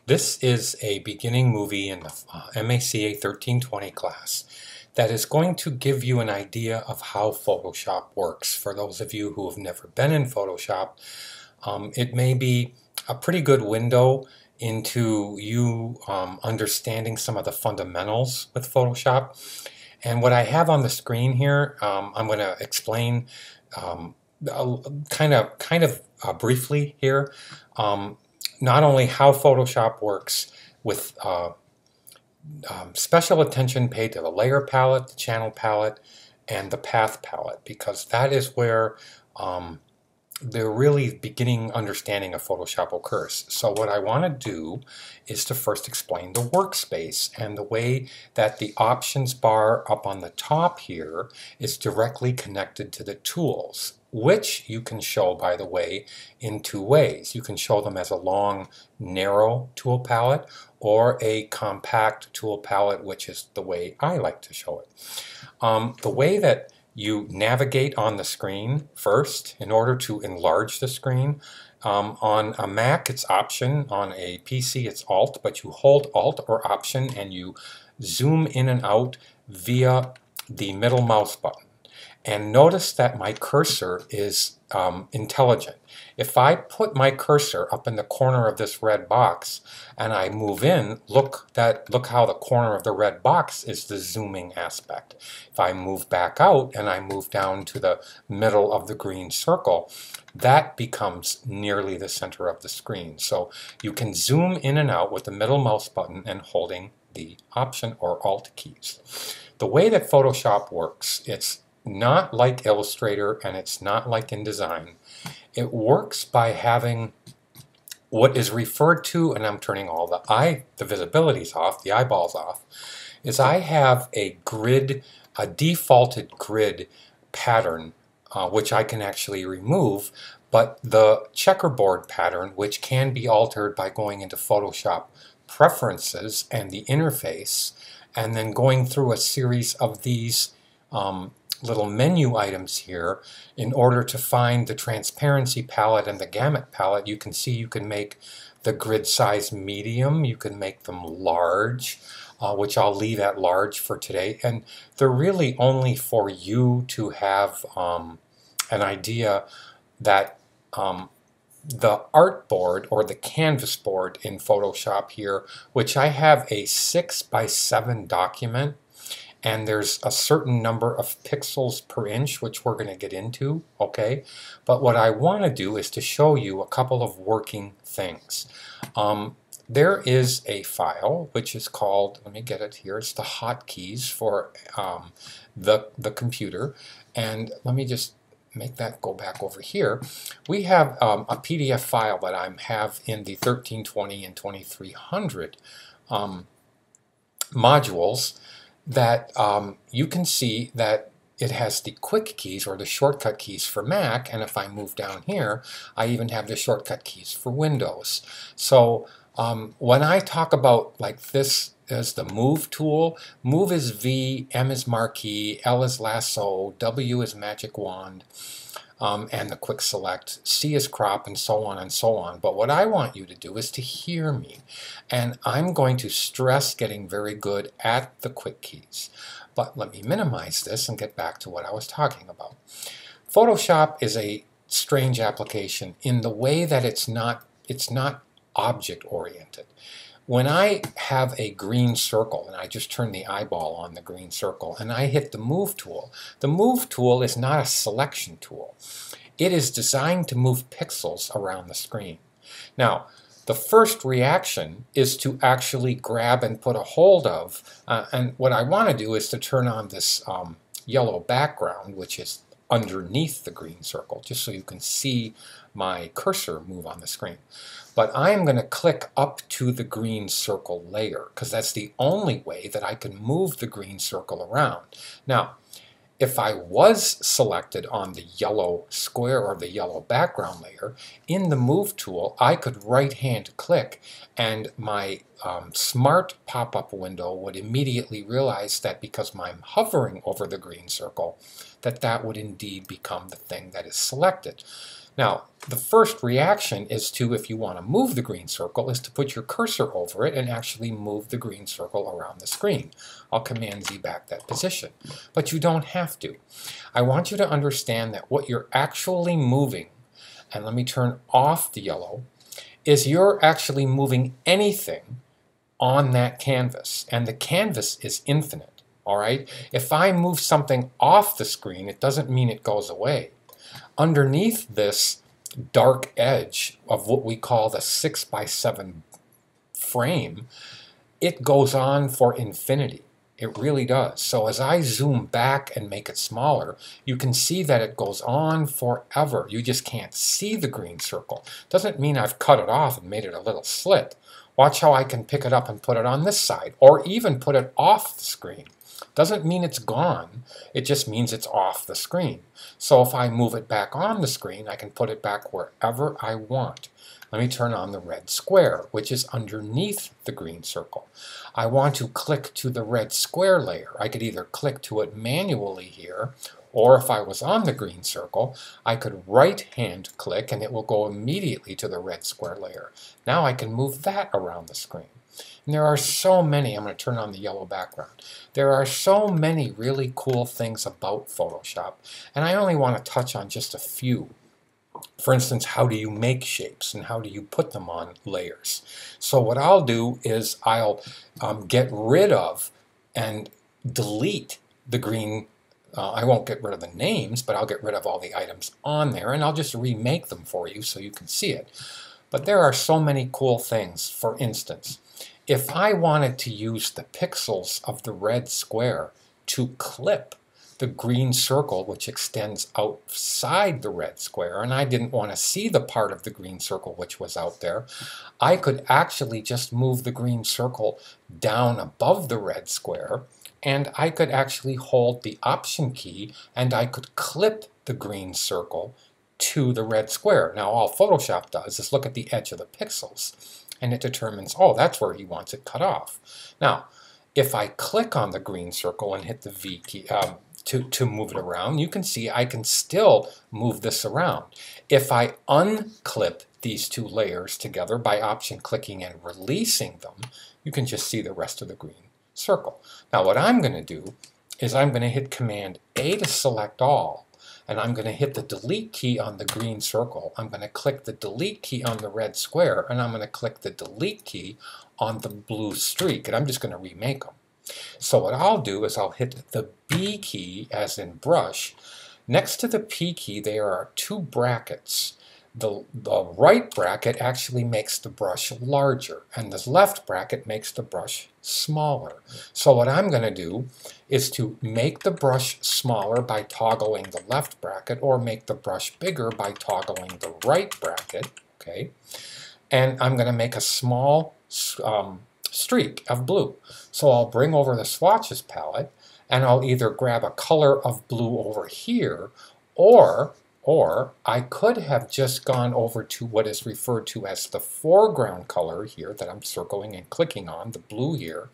This is a beginning movie in the MACA 1320 class that is going to give you an idea of how Photoshop works. For those of you who have never been in Photoshop, it may be a pretty good window into you understanding some of the fundamentals with Photoshop. And what I have on the screen here, I'm going to explain kind of briefly here. Not only how Photoshop works with special attention paid to the layer palette, the channel palette, and the path palette, because that is where the really beginning understanding of Photoshop occurs. So what I want to do is to first explain the workspace and the way that the options bar up on the top here is directly connected to the tools, which you can show, by the way, in two ways. You can show them as a long, narrow tool palette or a compact tool palette, which is the way I like to show it. The way that you navigate on the screen first in order to enlarge the screen. On a Mac, it's Option. On a PC, it's Alt, but you hold Alt or Option and you zoom in and out via the middle mouse button. And notice that my cursor is intelligent. If I put my cursor up in the corner of this red box and I move in, look how the corner of the red box is the zooming aspect. If I move back out and I move down to the middle of the green circle, that becomes nearly the center of the screen. So you can zoom in and out with the middle mouse button and holding the Option or Alt keys. The way that Photoshop works, it's not like Illustrator and it's not like InDesign. It works by having what is referred to, and I'm turning all the visibilities off, the eyeballs off, is I have a grid, a defaulted grid pattern, which I can actually remove, but the checkerboard pattern, which can be altered by going into Photoshop Preferences and the interface, and then going through a series of these little menu items here in order to find the transparency palette and the gamut palette. You can see you can make the grid size medium, you can make them large, which I'll leave at large for today, and they're really only for you to have an idea that the artboard or the canvas board in Photoshop here, which I have a 6x7 document, and there's a certain number of pixels per inch, which we're going to get into, okay? But what I want to do is to show you a couple of working things. There is a file which is called, let me get it here, it's the hotkeys for the computer, and let me just make that go back over here. We have a PDF file that I have in the 1320 and 2300 modules that you can see that it has the quick keys or the shortcut keys for Mac, and if I move down here, I even have the shortcut keys for Windows. So when I talk about like this as the Move tool, Move is V, M is Marquee, L is Lasso, W is Magic Wand, and the Quick Select, C is Crop, and so on and so on. But what I want you to do is to hear me, and I'm going to stress getting very good at the quick keys. But let me minimize this and get back to what I was talking about. Photoshop is a strange application in the way that it's not object oriented. When I have a green circle, and I just turn the eyeball on the green circle, and I hit the Move tool is not a selection tool. It is designed to move pixels around the screen. Now, the first reaction is to actually grab and put a hold of, and what I want to do is to turn on this yellow background, which is underneath the green circle, just so you can see my cursor move on the screen. But I am going to click up to the green circle layer because that's the only way that I can move the green circle around. Now, if I was selected on the yellow square or the yellow background layer, in the Move tool, I could right-hand click and my smart pop-up window would immediately realize that because I'm hovering over the green circle, that would indeed become the thing that is selected. Now, the first reaction is to, if you want to move the green circle, is to put your cursor over it and actually move the green circle around the screen. I'll Command Z back that position. But you don't have to. I want you to understand that what you're actually moving, and let me turn off the yellow, is you're actually moving anything on that canvas. And the canvas is infinite, all right? If I move something off the screen, it doesn't mean it goes away. Underneath this dark edge of what we call the 6x7 frame, it goes on for infinity. It really does. So as I zoom back and make it smaller, you can see that it goes on forever. You just can't see the green circle. Doesn't mean I've cut it off and made it a little slit. Watch how I can pick it up and put it on this side, or even put it off the screen. Doesn't mean it's gone, it just means it's off the screen. So if I move it back on the screen, I can put it back wherever I want. Let me turn on the red square, which is underneath the green circle. I want to click to the red square layer. I could either click to it manually here, or if I was on the green circle, I could right-hand click and it will go immediately to the red square layer. Now I can move that around the screen. And there are so many, I'm going to turn on the yellow background. There are so many really cool things about Photoshop, and I only want to touch on just a few. For instance, how do you make shapes and how do you put them on layers? So what I'll do is I'll get rid of and delete the green. I won't get rid of the names, but I'll get rid of all the items on there, and I'll just remake them for you so you can see it. But there are so many cool things. For instance, if I wanted to use the pixels of the red square to clip the green circle which extends outside the red square, and I didn't want to see the part of the green circle which was out there, I could actually just move the green circle down above the red square, and I could actually hold the Option key and I could clip the green circle to the red square. Now all Photoshop does is look at the edge of the pixels, and it determines, oh, that's where he wants it cut off. Now, if I click on the green circle and hit the V key to move it around, you can see I can still move this around. If I unclip these two layers together by Option clicking and releasing them, you can just see the rest of the green circle. Now what I'm going to do is I'm going to hit Command A to select all, and I'm going to hit the delete key on the green circle. I'm going to click the delete key on the red square, and I'm going to click the delete key on the blue streak, and I'm just going to remake them. So what I'll do is I'll hit the B key, as in brush. Next to the P key there are two brackets. The right bracket actually makes the brush larger, and the left bracket makes the brush smaller. So what I'm going to do is to make the brush smaller by toggling the left bracket, or make the brush bigger by toggling the right bracket. Okay, and I'm going to make a small streak of blue. So I'll bring over the swatches palette, and I'll either grab a color of blue over here, or I could have just gone over to what is referred to as the foreground color here that I'm circling and clicking on, the blue here,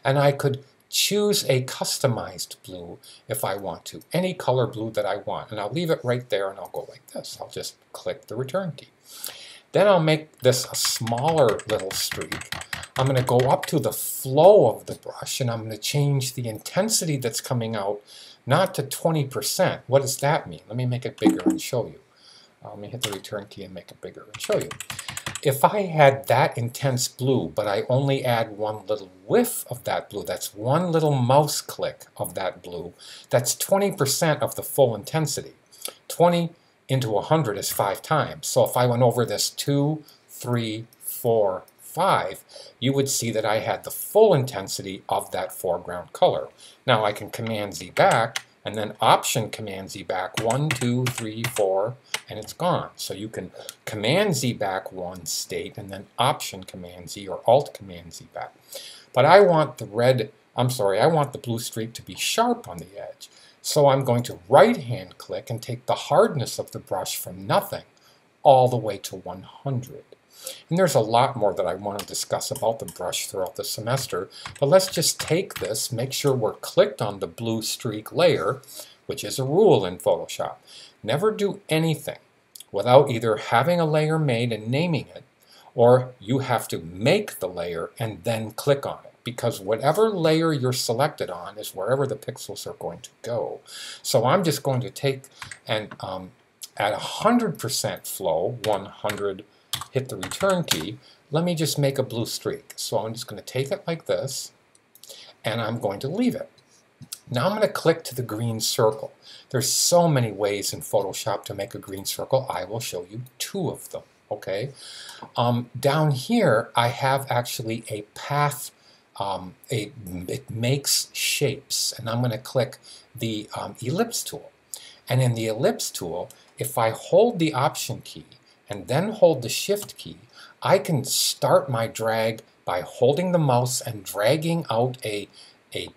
and I could choose a customized blue if I want to, any color blue that I want, and I'll leave it right there and I'll go like this. I'll just click the return key. Then I'll make this a smaller little streak. I'm going to go up to the flow of the brush, and I'm going to change the intensity that's coming out not to 20%. What does that mean? Let me make it bigger and show you. Let me hit the return key and make it bigger and show you. If I had that intense blue, but I only add one little whiff of that blue, that's one little mouse click of that blue, that's 20% of the full intensity. 20 into 100 is 5 times. So if I went over this 2, 3, 4, 5, you would see that I had the full intensity of that foreground color. Now I can Command Z back, and then Option Command Z back 1, 2, 3, 4, and it's gone. So you can Command Z back one state, and then Option Command Z or Alt Command Z back. But I want the I want the blue streak to be sharp on the edge. So I'm going to right-hand click and take the hardness of the brush from nothing all the way to 100. And there's a lot more that I want to discuss about the brush throughout the semester, but let's just take this, make sure we're clicked on the blue streak layer, which is a rule in Photoshop. Never do anything without either having a layer made and naming it, or you have to make the layer and then click on it, because whatever layer you're selected on is wherever the pixels are going to go. So I'm just going to take and at 100% flow, 100, hit the return key, let me just make a blue streak. So I'm just going to take it like this, and I'm going to leave it. Now I'm going to click to the green circle. There's so many ways in Photoshop to make a green circle. I will show you 2 of them. Okay. Down here I have actually a path. It makes shapes, and I'm going to click the ellipse tool. And in the ellipse tool, if I hold the Option key and then hold the Shift key, I can start my drag by holding the mouse and dragging out a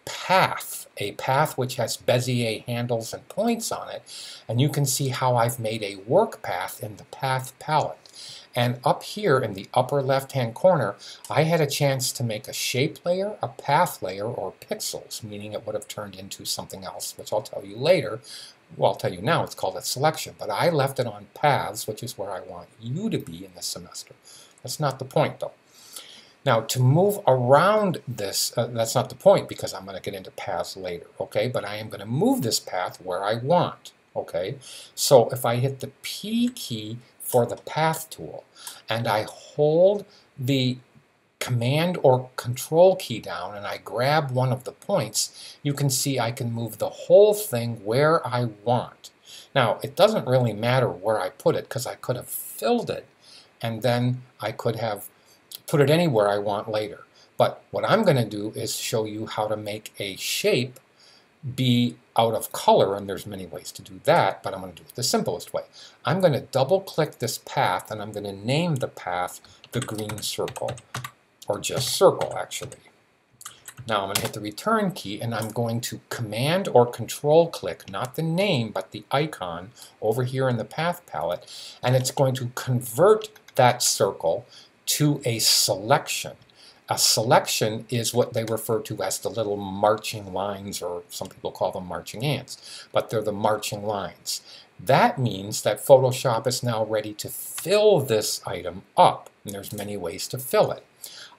path which has Bezier handles and points on it, and you can see how I've made a work path in the Path palette. And up here in the upper left-hand corner, I had a chance to make a shape layer, a path layer, or pixels, meaning it would have turned into something else, which I'll tell you later. Well, I'll tell you now, it's called a selection, but I left it on paths, which is where I want you to be in this semester. That's not the point, though. Now, to move around this, that's not the point, because I'm going to get into paths later, okay? But I am going to move this path where I want, okay? So if I hit the P key for the Path tool, and I hold the Command or Control key down, and I grab one of the points, you can see I can move the whole thing where I want. Now, it doesn't really matter where I put it, because I could have filled it, and then I could have put it anywhere I want later. But what I'm going to do is show you how to make a shape be out of color, and there's many ways to do that, but I'm going to do it the simplest way. I'm going to double click this path, and I'm going to name the path the green circle, or just circle actually. Now I'm going to hit the return key, and I'm going to Command or Control click, not the name but the icon over here in the Path palette, and it's going to convert that circle to a selection. A selection is what they refer to as the little marching lines, or some people call them marching ants, but they're the marching lines. That means that Photoshop is now ready to fill this item up, and there's many ways to fill it.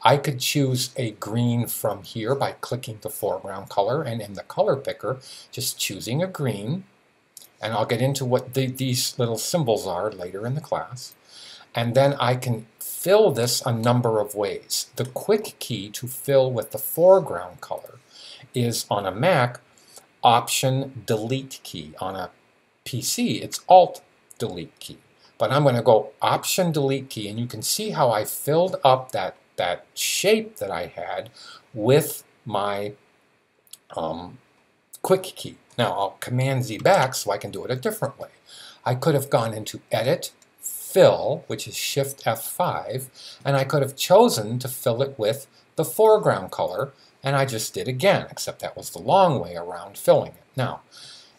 I could choose a green from here by clicking the foreground color, and in the color picker, just choosing a green, and I'll get into what these little symbols are later in the class. And then I can fill this a number of ways. The quick key to fill with the foreground color is on a Mac, Option Delete key. On a PC, it's Alt Delete key. But I'm going to go Option Delete key, and you can see how I filled up that shape that I had with my quick key. Now I'll Command Z back so I can do it a different way. I could have gone into Edit, Fill, which is Shift F5, and I could have chosen to fill it with the foreground color, and I just did again, except that was the long way around filling it. Now,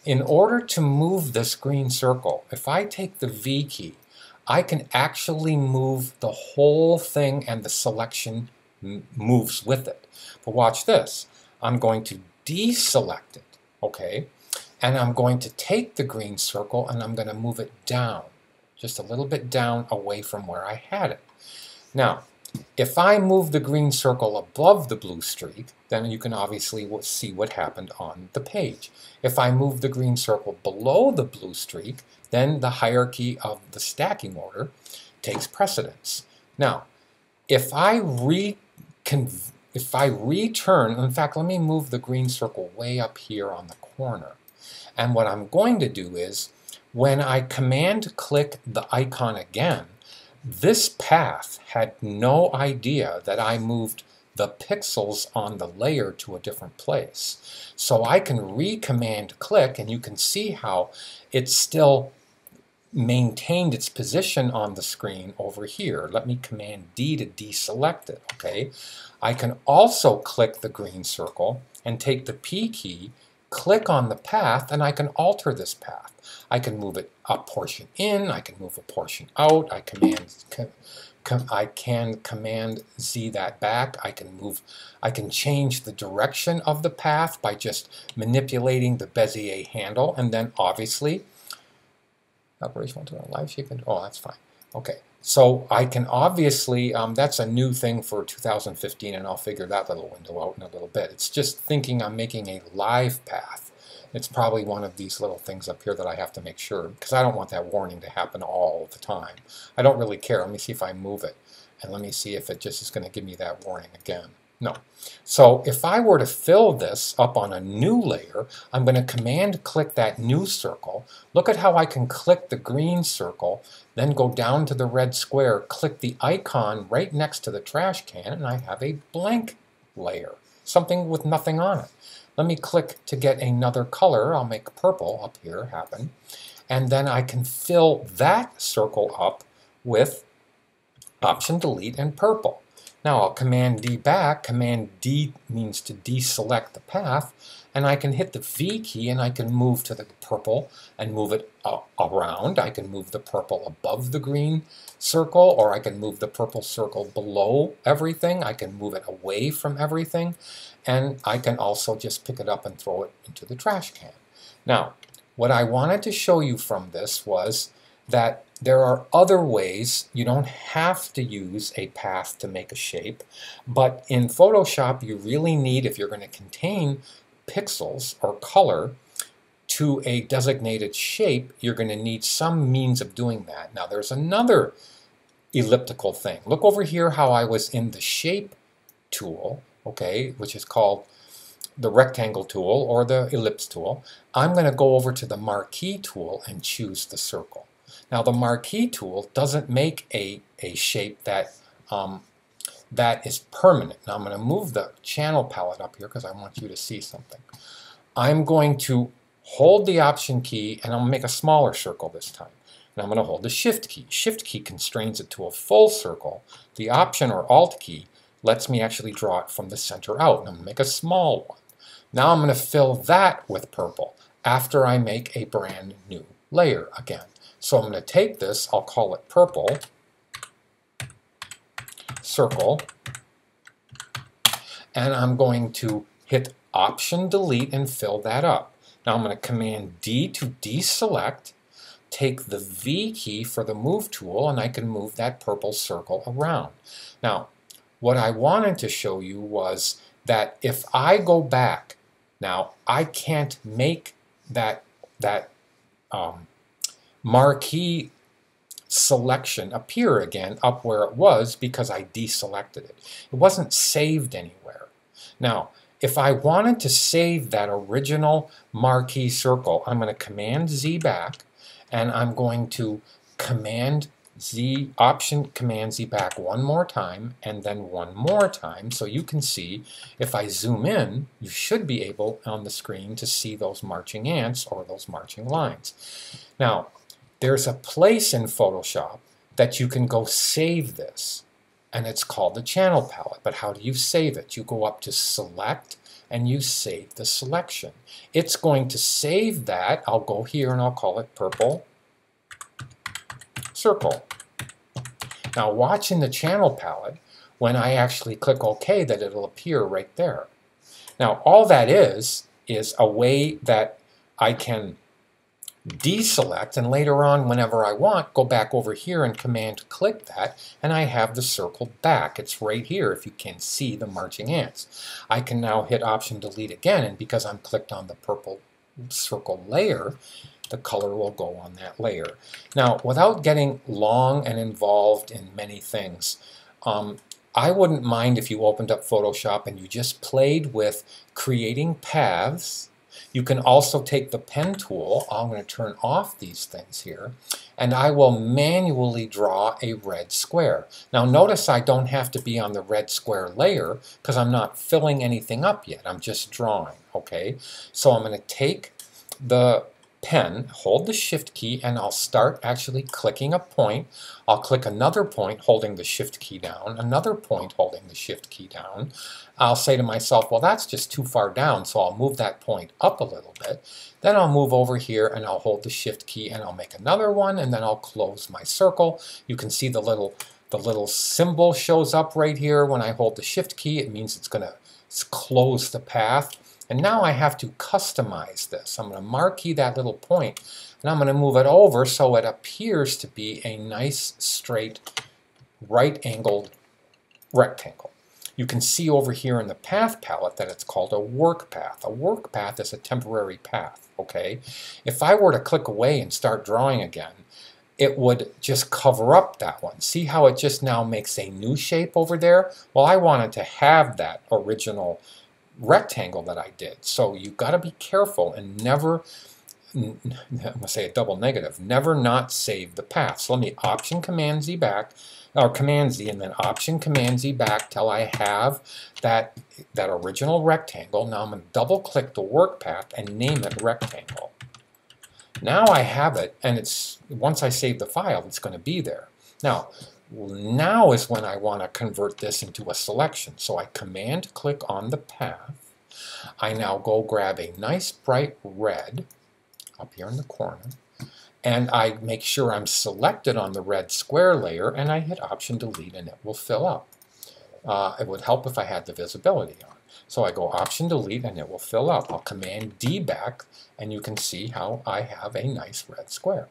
in order to move this green circle, if I take the V key, I can actually move the whole thing, and the selection moves with it. But watch this. I'm going to deselect it, okay? And I'm going to take the green circle, and I'm going to move it down, just a little bit down away from where I had it. Now, if I move the green circle above the blue streak, then you can obviously see what happened on the page. If I move the green circle below the blue streak, then the hierarchy of the stacking order takes precedence. Now, if I return, in fact, let me move the green circle way up here on the corner. And what I'm going to do is, when I Command click the icon again, this path had no idea that I moved the pixels on the layer to a different place. So I can re-Command click, and you can see how it still maintained its position on the screen over here. Let me Command D to deselect it, okay? I can also click the green circle and take the P key, click on the path, and I can alter this path. I can move it a portion in, I can move a portion out, I can Command Z that back, I can change the direction of the path by just manipulating the Bezier handle, and then obviously Operation 1 to the live shape. Oh, that's fine. Okay. So I can obviously, that's a new thing for 2015, and I'll figure that little window out in a little bit. It's just thinking I'm making a live path. It's probably one of these little things up here that I have to make sure, because I don't want that warning to happen all the time. I don't really care. Let me see if I move it, and let me see if it just is going to give me that warning again. No. So if I were to fill this up on a new layer, I'm going to command click that new circle. Look at how I can click the green circle, then go down to the red square, click the icon right next to the trash can, and I have a blank layer, something with nothing on it. Let me click to get another color. I'll make purple up here happen, and then I can fill that circle up with Option Delete and purple. Now I'll Command D back. Command D means to deselect the path, and I can hit the V key and I can move to the purple and move it around. I can move the purple above the green circle, or I can move the purple circle below everything. I can move it away from everything, and I can also just pick it up and throw it into the trash can. Now, what I wanted to show you from this was that there are other ways. You don't have to use a path to make a shape, but in Photoshop you really need, if you're going to contain pixels or color to a designated shape, you're going to need some means of doing that. Now there's another elliptical thing. Look over here how I was in the shape tool, okay, which is called the rectangle tool or the ellipse tool. I'm going to go over to the Marquee tool and choose the circle. Now the Marquee tool doesn't make a shape that is permanent. Now I'm going to move the channel palette up here because I want you to see something. I'm going to hold the Option key and I'll make a smaller circle this time. And I'm going to hold the Shift key. Shift key constrains it to a full circle. The Option or Alt key lets me actually draw it from the center out. And I'm going to make a small one. Now I'm going to fill that with purple after I make a brand new layer again. So I'm going to take this, I'll call it purple, circle, and I'm going to hit Option Delete and fill that up. Now I'm going to Command D to deselect, take the V key for the Move tool, and I can move that purple circle around. Now, what I wanted to show you was that if I go back, now I can't make that marquee selection appear again up where it was because I deselected it. It wasn't saved anywhere. Now, if I wanted to save that original marquee circle, I'm going to Command Z back, and I'm going to Command Z, Option Command Z back one more time, and then one more time, so you can see, if I zoom in, you should be able on the screen to see those marching ants or those marching lines. Now, there's a place in Photoshop that you can go save this, and it's called the channel palette. But how do you save it? You go up to Select and you save the selection. It's going to save that. I'll go here and I'll call it purple circle. Now watch in the channel palette when I actually click OK that it'll appear right there. Now all that is a way that I can deselect, and later on whenever I want, go back over here and Command click that, and I have the circle back. It's right here if you can see the marching ants. I can now hit Option Delete again, and because I'm clicked on the purple circle layer, the color will go on that layer. Now without getting long and involved in many things, I wouldn't mind if you opened up Photoshop and you just played with creating paths. You can also take the pen tool. I'm going to turn off these things here, and I will manually draw a red square. Now notice I don't have to be on the red square layer because I'm not filling anything up yet. I'm just drawing, okay? So I'm going to take the pen, hold the Shift key, and I'll start actually clicking a point. I'll click another point holding the Shift key down, another point holding the Shift key down. I'll say to myself, well, that's just too far down, so I'll move that point up a little bit. Then I'll move over here and I'll hold the Shift key and I'll make another one, and then I'll close my circle. You can see the little symbol shows up right here when I hold the Shift key. It means it's going to close the path. And now I have to customize this. I'm going to marquee that little point, and I'm going to move it over so it appears to be a nice, straight, right-angled rectangle. You can see over here in the path palette that it's called a work path. A work path is a temporary path, okay? If I were to click away and start drawing again, it would just cover up that one. See how it just now makes a new shape over there? Well, I wanted to have that original rectangle that I did. So you've got to be careful and never, I'm going to say a double negative, never not save the path. So let me Option Command Z back, or Command Z, and then Option Command Z back till I have that original rectangle. Now I'm going to double click the work path and name it rectangle. Now I have it, and it's once I save the file, it's going to be there. Now is when I want to convert this into a selection. So I Command click on the path. I now go grab a nice bright red up here in the corner, and I make sure I'm selected on the red square layer, and I hit Option Delete, and it will fill up. It would help if I had the visibility on. So I go Option Delete, and it will fill up. I'll Command D back, and you can see how I have a nice red square.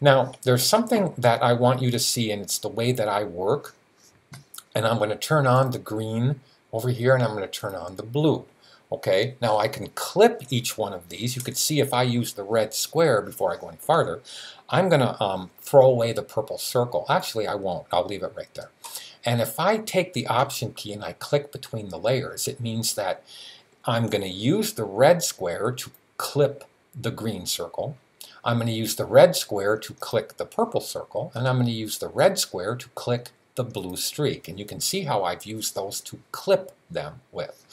Now, there's something that I want you to see, and it's the way that I work. And I'm going to turn on the green over here, and I'm going to turn on the blue. Okay, now I can clip each one of these. You could see if I use the red square before I go any farther, I'm going to throw away the purple circle. Actually, I won't. I'll leave it right there. And if I take the Option key and I click between the layers, it means that I'm going to use the red square to clip the green circle. I'm going to use the red square to click the purple circle, and I'm going to use the red square to click the blue streak. And you can see how I've used those to clip them with.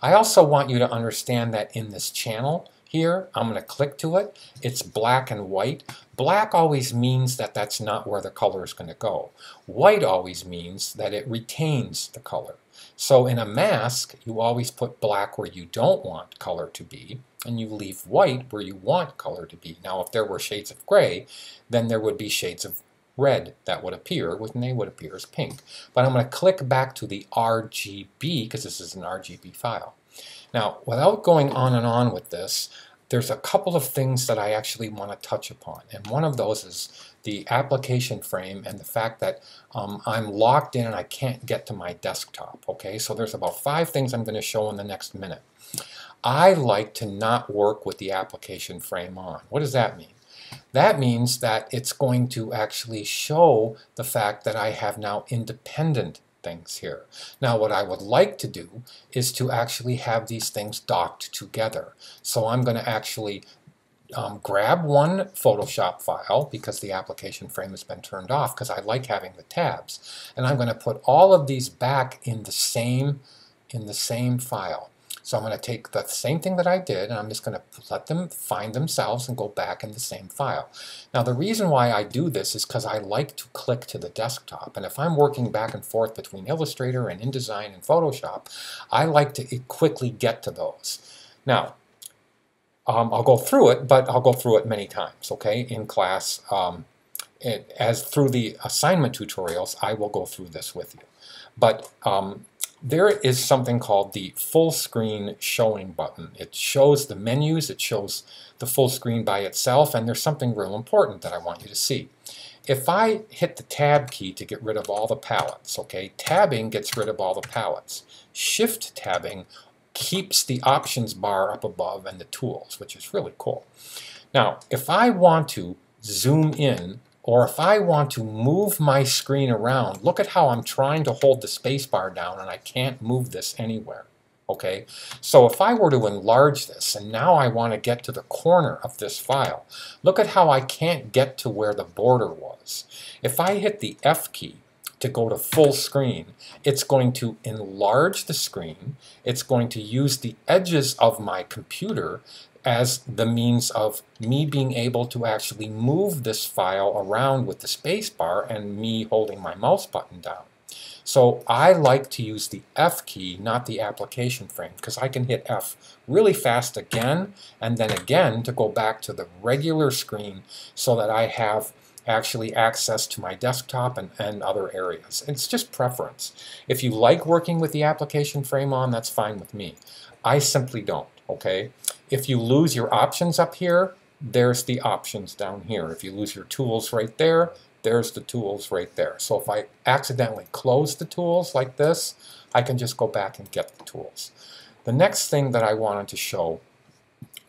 I also want you to understand that in this channel here, I'm going to click to it. It's black and white. Black always means that that's not where the color is going to go. White always means that it retains the color. So in a mask, you always put black where you don't want color to be, and you leave white where you want color to be. Now, if there were shades of gray, then there would be shades of red that would appear, and they would appear as pink. But I'm going to click back to the RGB, because this is an RGB file. Now, without going on and on with this, there's a couple of things that I actually want to touch upon. And one of those is the application frame and the fact that I'm locked in and I can't get to my desktop. Okay, so there's about 5 things I'm going to show in the next minute. I like to not work with the application frame on. What does that mean? That means that it's going to actually show the fact that I have now independent things here. Now what I would like to do is to actually have these things docked together. So I'm going to actually grab one Photoshop file, because the application frame has been turned off, because I like having the tabs, and I'm going to put all of these back in the same file. So I'm going to take the same thing that I did, and I'm just going to let them find themselves and go back in the same file. Now the reason why I do this is because I like to click to the desktop, and if I'm working back and forth between Illustrator and InDesign and Photoshop, I like to quickly get to those. Now, I'll go through it, but I'll go through it many times, okay, in class. As through the assignment tutorials, I will go through this with you. But there is something called the full screen showing button. It shows the menus, it shows the full screen by itself, and there's something real important that I want you to see. If I hit the tab key to get rid of all the palettes, okay, tabbing gets rid of all the palettes. Shift tabbing keeps the options bar up above and the tools, which is really cool. Now, if I want to zoom in, or if I want to move my screen around, look at how I'm trying to hold the space bar down and I can't move this anywhere. Okay, so if I were to enlarge this, and now I want to get to the corner of this file, look at how I can't get to where the border was. If I hit the F key to go to full screen, it's going to enlarge the screen. It's going to use the edges of my computer as the means of me being able to actually move this file around with the space bar and me holding my mouse button down. So I like to use the F key, not the application frame, because I can hit F really fast again and then again to go back to the regular screen so that I have actually access to my desktop and other areas. It's just preference. If you like working with the application frame on, that's fine with me. I simply don't. okay? If you lose your options up here, there's the options down here. If you lose your tools right there, there's the tools right there. So if I accidentally close the tools like this, I can just go back and get the tools. The next thing that I wanted to show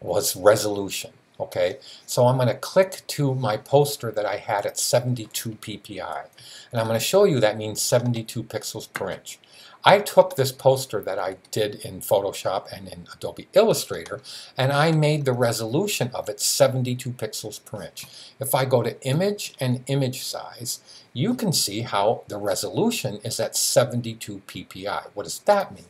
was resolution. Okay, so I'm going to click to my poster that I had at 72 ppi, and I'm going to show you that means 72 pixels per inch. I took this poster that I did in Photoshop and in Adobe Illustrator, and I made the resolution of it 72 pixels per inch. If I go to image and image size, you can see how the resolution is at 72 ppi. What does that mean?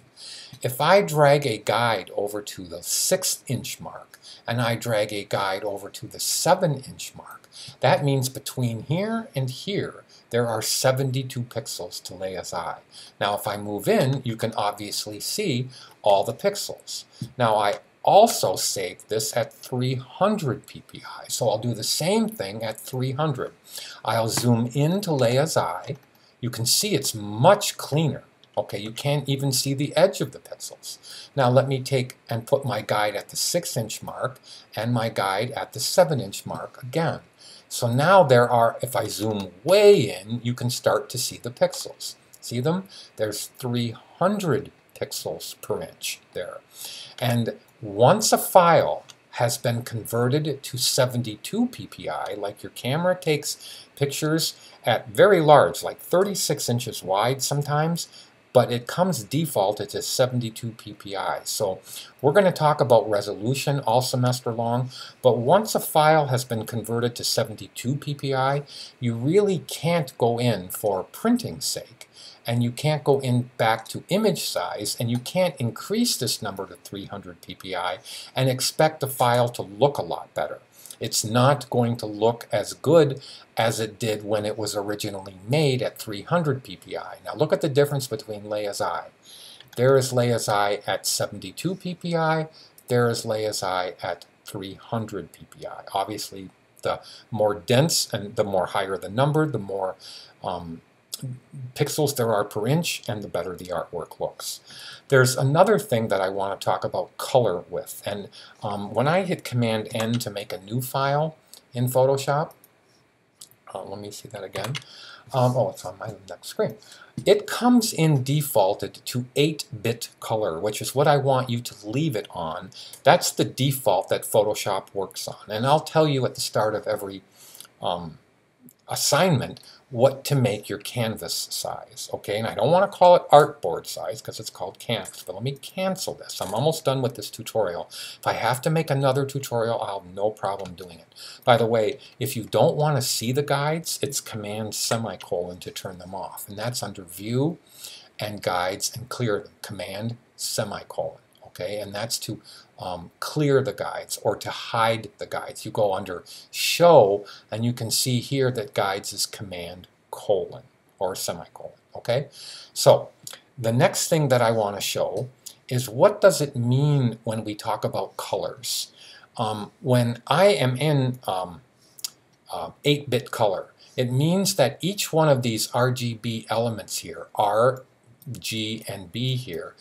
If I drag a guide over to the 6-inch mark and I drag a guide over to the 7-inch mark, that means between here and here there are 72 pixels to Leia's eye. Now if I move in, you can obviously see all the pixels. Now I also saved this at 300 ppi, so I'll do the same thing at 300. I'll zoom into Leia's eye. You can see it's much cleaner. Okay, you can't even see the edge of the pixels. Now let me take and put my guide at the 6-inch mark and my guide at the 7-inch mark again. So now there are, if I zoom way in, you can start to see the pixels. See them? There's 300 pixels per inch there. And once a file has been converted to 72 ppi, like your camera takes pictures at very large, like 36 inches wide sometimes, but it comes defaulted to 72 ppi. So we're going to talk about resolution all semester long, but once a file has been converted to 72 ppi, you really can't go in for printing's sake, and you can't go in back to image size, and you can't increase this number to 300 ppi and expect the file to look a lot better. It's not going to look as good as it did when it was originally made at 300 ppi. Now look at the difference between Leia's eye. There is Leia's eye at 72 ppi. There is Leia's eye at 300 ppi. Obviously, the more dense and the more higher the number, the more pixels there are per inch, and the better the artwork looks. There's another thing that I want to talk about color with, and when I hit Command N to make a new file in Photoshop, let me see that again. Oh, it's on my next screen. It comes in defaulted to 8-bit color, which is what I want you to leave it on. That's the default that Photoshop works on, and I'll tell you at the start of every assignment what to make your canvas size, okay? And I don't want to call it artboard size because it's called canvas, but let me cancel this. I'm almost done with this tutorial. If I have to make another tutorial, I'll have no problem doing it. By the way, if you don't want to see the guides, it's Command semicolon to turn them off, and that's under View and Guides and clear them. Command semicolon, okay? And that's to clear the guides or to hide the guides. You go under Show and you can see here that Guides is Command colon or semicolon, okay? So the next thing that I want to show is what does it mean when we talk about colors. When I am in 8-bit color, it means that each one of these RGB elements here, R, G, and B here,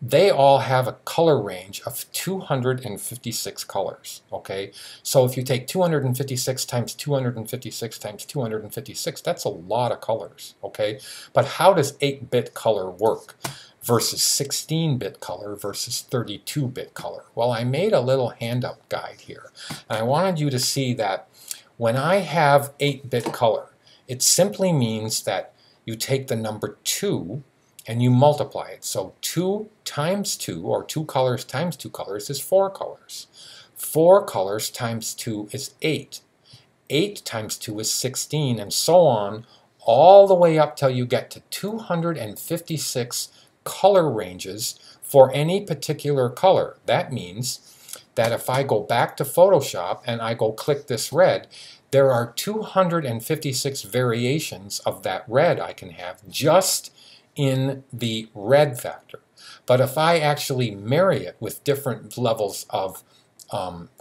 they all have a color range of 256 colors, okay? So if you take 256 times 256 times 256, that's a lot of colors, okay? But how does 8-bit color work versus 16-bit color versus 32-bit color? Well, I made a little handout guide here, and I wanted you to see that when I have 8-bit color, it simply means that you take the number 2 and you multiply it. So 2 times 2, or 2 colors times 2 colors, is 4 colors. 4 colors times 2 is 8. 8 times 2 is 16, and so on, all the way up till you get to 256 color ranges for any particular color. That means that if I go back to Photoshop and I go click this red, there are 256 variations of that red I can have just in the red factor. But if I actually marry it with different levels of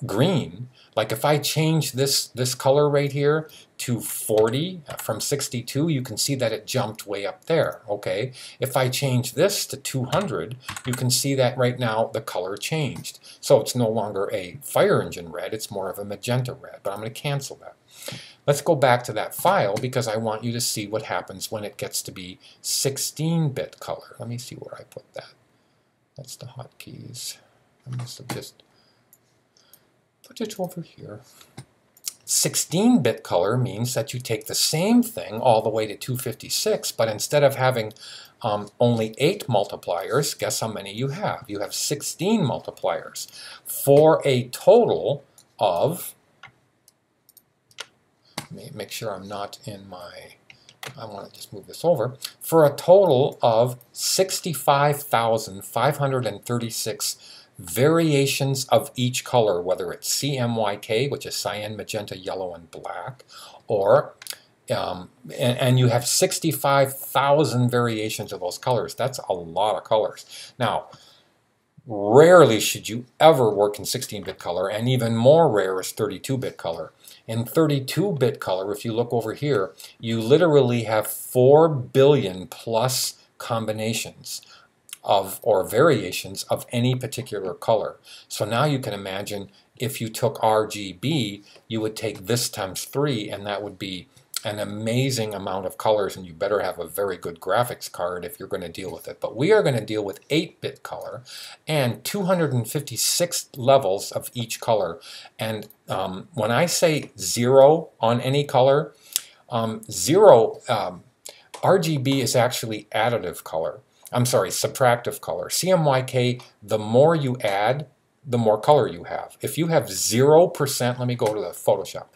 green, like if I change this color right here to 40 from 62, you can see that it jumped way up there, okay? If I change this to 200, you can see that right now the color changed. So it's no longer a fire engine red, it's more of a magenta red, but I'm going to cancel that. Let's go back to that file because I want you to see what happens when it gets to be 16-bit color. Let me see where I put that. That's the hotkeys. I must have just put it over here. 16-bit color means that you take the same thing all the way to 256, but instead of having only 8 multipliers, guess how many you have? You have 16 multipliers for a total of, let me make sure I'm not in my, I want to just move this over, for a total of 65,536 variations of each color, whether it's CMYK, which is cyan, magenta, yellow, and black, or and you have 65,000 variations of those colors. That's a lot of colors. Now, rarely should you ever work in 16-bit color, and even more rare is 32-bit color. In 32-bit color, if you look over here, you literally have 4 billion plus combinations of or variations of any particular color. So now you can imagine if you took RGB, you would take this times 3, and that would be an amazing amount of colors, and you better have a very good graphics card if you're going to deal with it. But we are going to deal with 8-bit color and 256 levels of each color. And when I say 0 on any color, RGB is actually additive color. I'm sorry, subtractive color. CMYK, the more you add, the more color you have. If you have 0%, let me go to the Photoshop.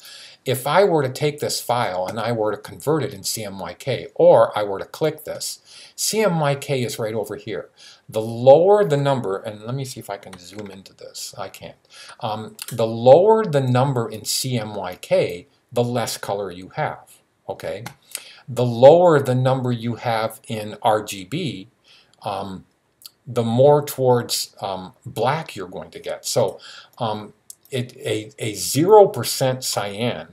If I were to take this file and I were to convert it in CMYK, or I were to click this, CMYK is right over here. The lower the number, and let me see if I can zoom into this. I can't. The lower the number in CMYK, the less color you have, okay? The lower the number you have in RGB, the more towards black you're going to get. So a 0% cyan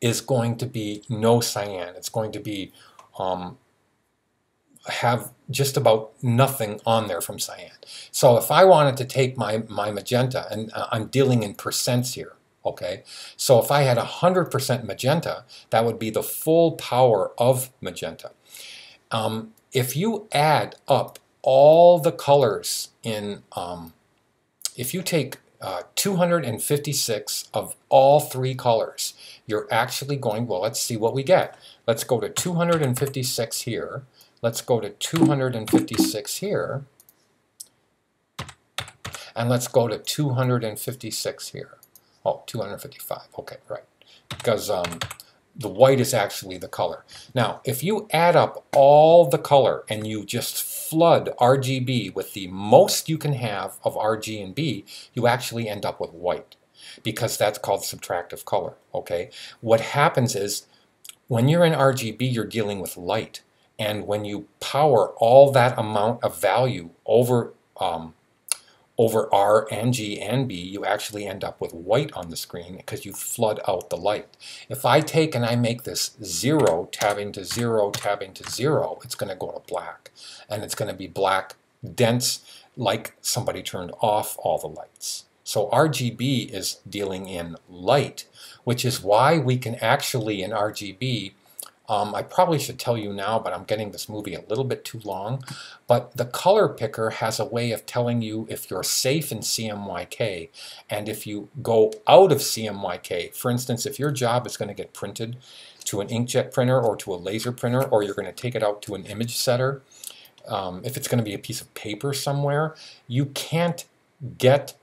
is going to be no cyan. It's going to be have just about nothing on there from cyan. So if I wanted to take my magenta, and I'm dealing in percents here, okay? So if I had 100% magenta, that would be the full power of magenta. If you add up all the colors in, if you take 256 of all 3 colors, you're actually going, well, let's see what we get. Let's go to 256 here. Let's go to 256 here. And let's go to 256 here. Oh, 255. Okay, right. Because the white is actually the color. Now, if you add up all the color and you just flood RGB with the most you can have of RG and B, you actually end up with white, because that's called subtractive color, okay? What happens is when you're in RGB, you're dealing with light, and when you power all that amount of value over R and G and B, you actually end up with white on the screen because you flood out the light. If I take and I make this 0, tabbing to 0, tabbing to 0, it's going to go to black. And it's going to be black, dense, like somebody turned off all the lights. So RGB is dealing in light, which is why we can actually, in RGB, I probably should tell you now, but I'm getting this movie a little bit too long. But the color picker has a way of telling you if you're safe in CMYK, and if you go out of CMYK. For instance, if your job is going to get printed to an inkjet printer or to a laser printer, or you're going to take it out to an image setter, if it's going to be a piece of paper somewhere, you can't get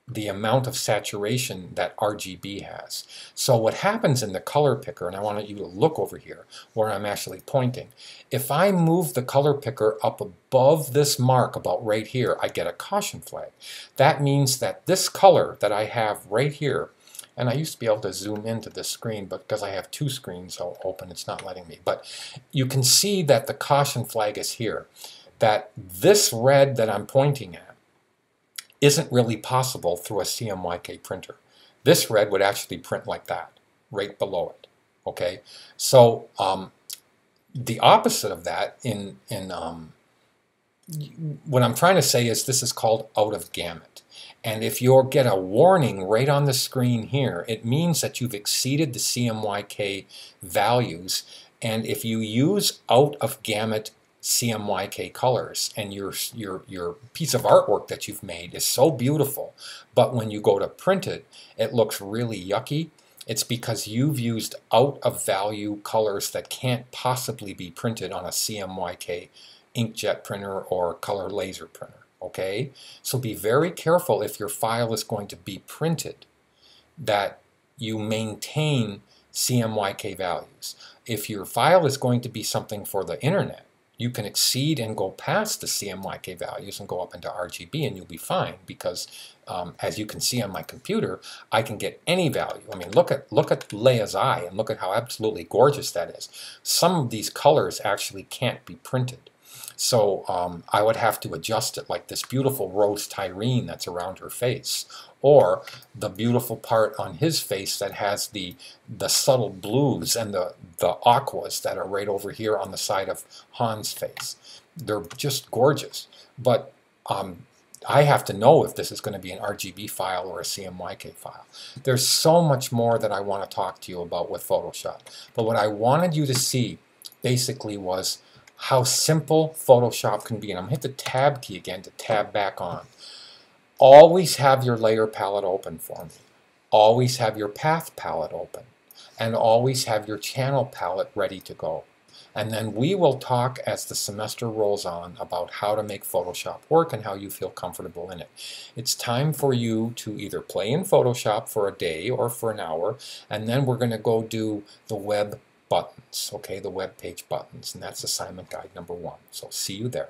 the amount of saturation that RGB has. So what happens in the color picker, and I want you to look over here where I'm actually pointing, if I move the color picker up above this mark about right here, I get a caution flag. That means that this color that I have right here, and I used to be able to zoom into this screen, but because I have 2 screens open, it's not letting me. But you can see that the caution flag is here, that this red that I'm pointing at isn't really possible through a CMYK printer. This red would actually print like that, right below it. Okay, so the opposite of that what I'm trying to say is this is called out of gamut. And if you get a warning right on the screen here, it means that you've exceeded the CMYK values. And if you use out of gamut CMYK colors and your piece of artwork that you've made is so beautiful, but when you go to print it, it looks really yucky, it's because you've used out of value colors that can't possibly be printed on a CMYK inkjet printer or color laser printer. Okay, so be very careful if your file is going to be printed that you maintain CMYK values. If your file is going to be something for the internet, you can exceed and go past the CMYK values and go up into RGB and you'll be fine, because as you can see on my computer, I can get any value. I mean, look at Leia's eye and look at how absolutely gorgeous that is. Some of these colors actually can't be printed. So I would have to adjust it, like this beautiful rose Tyrene that's around her face, or the beautiful part on his face that has the subtle blues and the aquas that are right over here on the side of Han's face. They're just gorgeous. But I have to know if this is going to be an RGB file or a CMYK file. There's so much more that I want to talk to you about with Photoshop. But what I wanted you to see basically was how simple Photoshop can be. And I'm going to hit the Tab key again to tab back on. Always have your layer palette open for me. Always have your path palette open. And always have your channel palette ready to go. And then we will talk as the semester rolls on about how to make Photoshop work and how you feel comfortable in it. It's time for you to either play in Photoshop for a day or for an hour, and then we're going to go do the web buttons, okay, the web page buttons, and that's assignment guide number 1. So see you there.